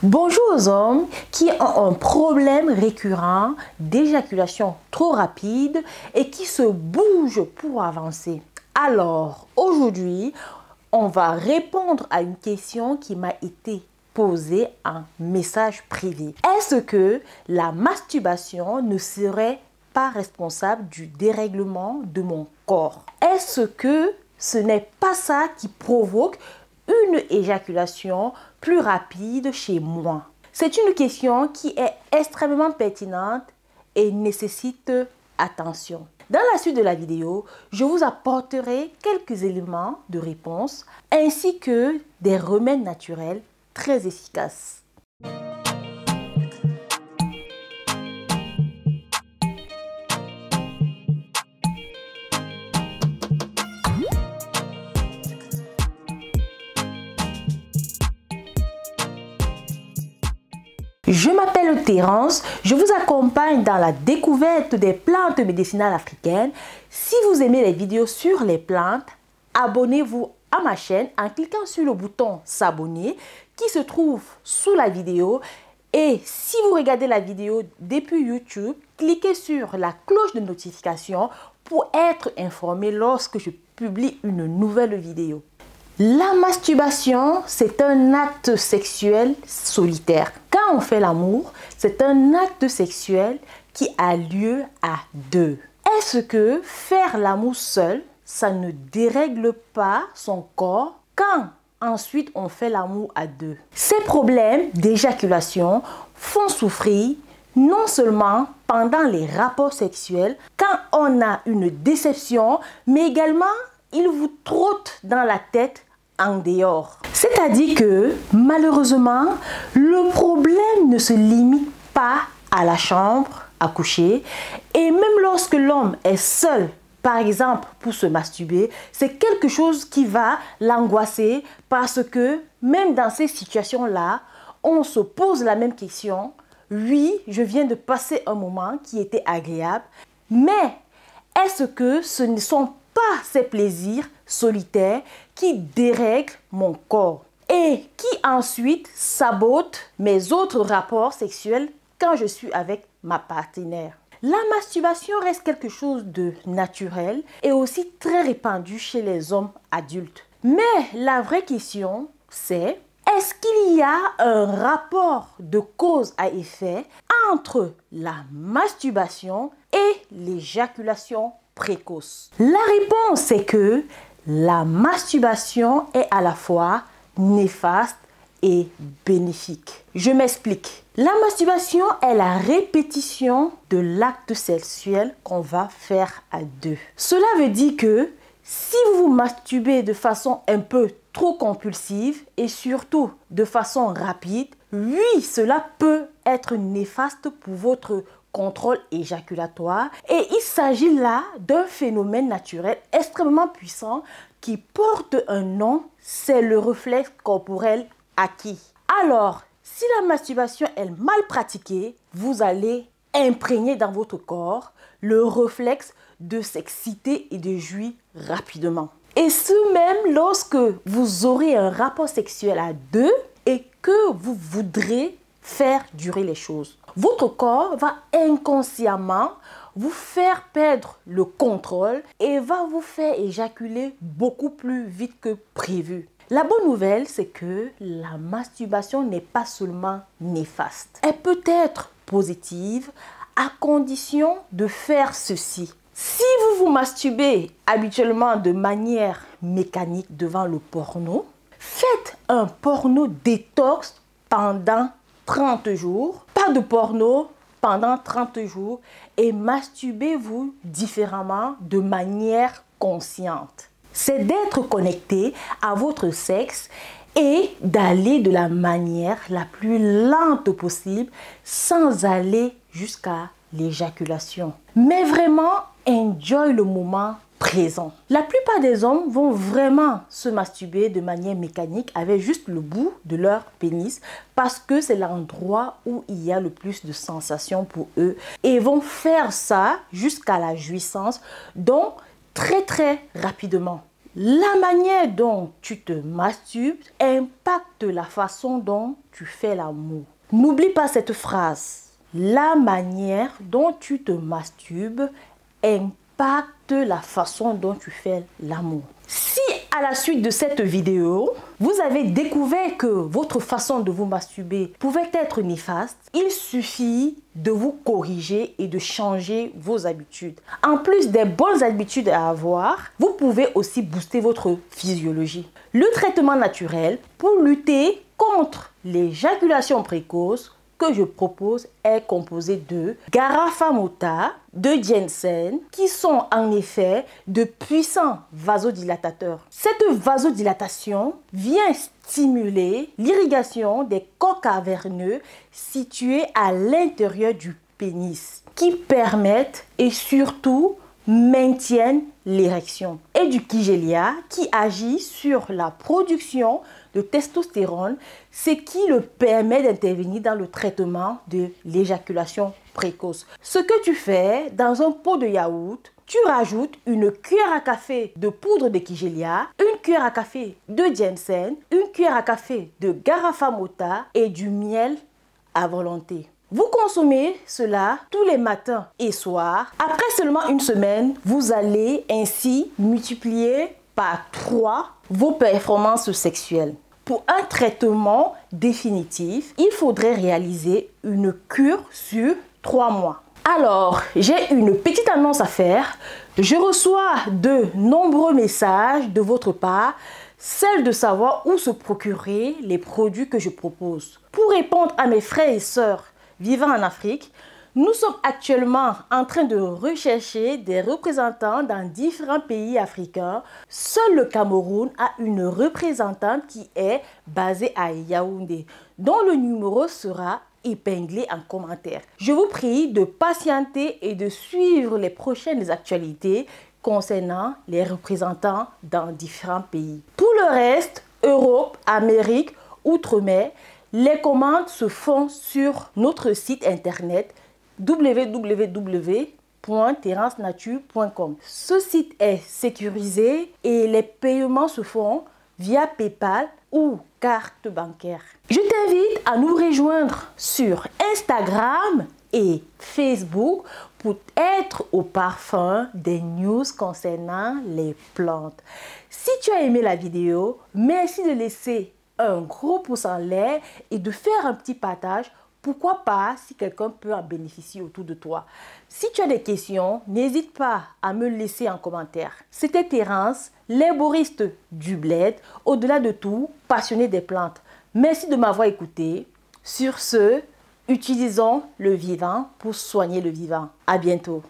Bonjour aux hommes qui ont un problème récurrent d'éjaculation trop rapide et qui se bougent pour avancer. Alors, aujourd'hui, on va répondre à une question qui m'a été posée en message privé. Est-ce que la masturbation ne serait pas responsable du dérèglement de mon corps? Est-ce que ce n'est pas ça qui provoque une éjaculation plus rapide chez moi? C'est une question qui est extrêmement pertinente et nécessite attention. Dans la suite de la vidéo, je vous apporterai quelques éléments de réponse ainsi que des remèdes naturels très efficaces. Je m'appelle Thérence, je vous accompagne dans la découverte des plantes médicinales africaines. Si vous aimez les vidéos sur les plantes, abonnez-vous à ma chaîne en cliquant sur le bouton s'abonner qui se trouve sous la vidéo. Et si vous regardez la vidéo depuis YouTube, cliquez sur la cloche de notification pour être informé lorsque je publie une nouvelle vidéo. La masturbation, c'est un acte sexuel solitaire. Quand on fait l'amour, c'est un acte sexuel qui a lieu à deux. Est-ce que faire l'amour seul, ça ne dérègle pas son corps quand ensuite on fait l'amour à deux? Ces problèmes d'éjaculation font souffrir non seulement pendant les rapports sexuels, quand on a une déception, mais également ils vous trottent dans la tête en dehors. C'est-à-dire que malheureusement, le problème ne se limite pas à la chambre à coucher et même lorsque l'homme est seul, par exemple pour se masturber, c'est quelque chose qui va l'angoisser parce que même dans ces situations-là, on se pose la même question. Oui, je viens de passer un moment qui était agréable, mais est-ce que ce ne sont pas ces plaisirs solitaires qui dérèglent mon corps et qui ensuite sabotent mes autres rapports sexuels quand je suis avec ma partenaire? La masturbation reste quelque chose de naturel et aussi très répandu chez les hommes adultes. Mais la vraie question, c'est: est-ce qu'il y a un rapport de cause à effet entre la masturbation et l'éjaculation précoce? La réponse est que la masturbation est à la fois néfaste et bénéfique. Je m'explique. La masturbation est la répétition de l'acte sexuel qu'on va faire à deux. Cela veut dire que si vous vous masturbez de façon un peu trop compulsive et surtout de façon rapide, oui, cela peut être néfaste pour votre contrôle éjaculatoire et il s'agit là d'un phénomène naturel extrêmement puissant qui porte un nom, c'est le réflexe corporel acquis. Alors, si la masturbation est mal pratiquée, vous allez imprégner dans votre corps le réflexe de s'exciter et de jouir rapidement. Et ce même lorsque vous aurez un rapport sexuel à deux et que vous voudrez faire durer les choses. Votre corps va inconsciemment vous faire perdre le contrôle et va vous faire éjaculer beaucoup plus vite que prévu. La bonne nouvelle, c'est que la masturbation n'est pas seulement néfaste. Elle peut être positive à condition de faire ceci. Si vous vous masturbez habituellement de manière mécanique devant le porno, faites un porno détox pendant 30 jours. Pas de porno pendant 30 jours et masturbez-vous différemment de manière consciente. C'est d'être connecté à votre sexe et d'aller de la manière la plus lente possible sans aller jusqu'à l'éjaculation. Mais vraiment, enjoy le moment présent. La plupart des hommes vont vraiment se masturber de manière mécanique avec juste le bout de leur pénis parce que c'est l'endroit où il y a le plus de sensations pour eux et vont faire ça jusqu'à la jouissance, donc très rapidement. La manière dont tu te masturbes impacte la façon dont tu fais l'amour. N'oublie pas cette phrase. La manière dont tu te masturbes impacte la façon dont tu fais l'amour. Si à la suite de cette vidéo, vous avez découvert que votre façon de vous masturber pouvait être néfaste, il suffit de vous corriger et de changer vos habitudes. En plus des bonnes habitudes à avoir, vous pouvez aussi booster votre physiologie. Le traitement naturel pour lutter contre l'éjaculation précoce que je propose est composé de Garafamota, de ginseng, qui sont en effet de puissants vasodilatateurs. Cette vasodilatation vient stimuler l'irrigation des corps caverneux situés à l'intérieur du pénis, qui permettent et surtout maintiennent l'érection, et du Kigelia qui agit sur la production de testostérone, ce qui le permet d'intervenir dans le traitement de l'éjaculation précoce. Ce que tu fais, dans un pot de yaourt, tu rajoutes une cuillère à café de poudre de Kigelia, une cuillère à café de ginseng, une cuillère à café de Garafamota et du miel à volonté. Vous consommez cela tous les matins et soirs. Après seulement une semaine, vous allez ainsi multiplier par 3 vos performances sexuelles. Pour un traitement définitif, il faudrait réaliser une cure sur 3 mois. Alors, j'ai une petite annonce à faire. Je reçois de nombreux messages de votre part, celle de savoir où se procurer les produits que je propose. Pour répondre à mes frères et sœurs vivant en Afrique, nous sommes actuellement en train de rechercher des représentants dans différents pays africains. Seul le Cameroun a une représentante qui est basée à Yaoundé, dont le numéro sera épinglé en commentaire. Je vous prie de patienter et de suivre les prochaines actualités concernant les représentants dans différents pays. Pour le reste, Europe, Amérique, Outre-mer, les commandes se font sur notre site internet www.terrancenature.com. Ce site est sécurisé et les paiements se font via PayPal ou carte bancaire. Je t'invite à nous rejoindre sur Instagram et Facebook pour être au parfum des news concernant les plantes. Si tu as aimé la vidéo, merci de laisser un gros pouce en l'air et de faire un petit partage. Pourquoi pas si quelqu'un peut en bénéficier autour de toi. Si tu as des questions, n'hésite pas à me laisser en commentaire. C'était Terrance, l'herboriste du bled, au-delà de tout, passionné des plantes. Merci de m'avoir écouté. Sur ce, utilisons le vivant pour soigner le vivant. À bientôt.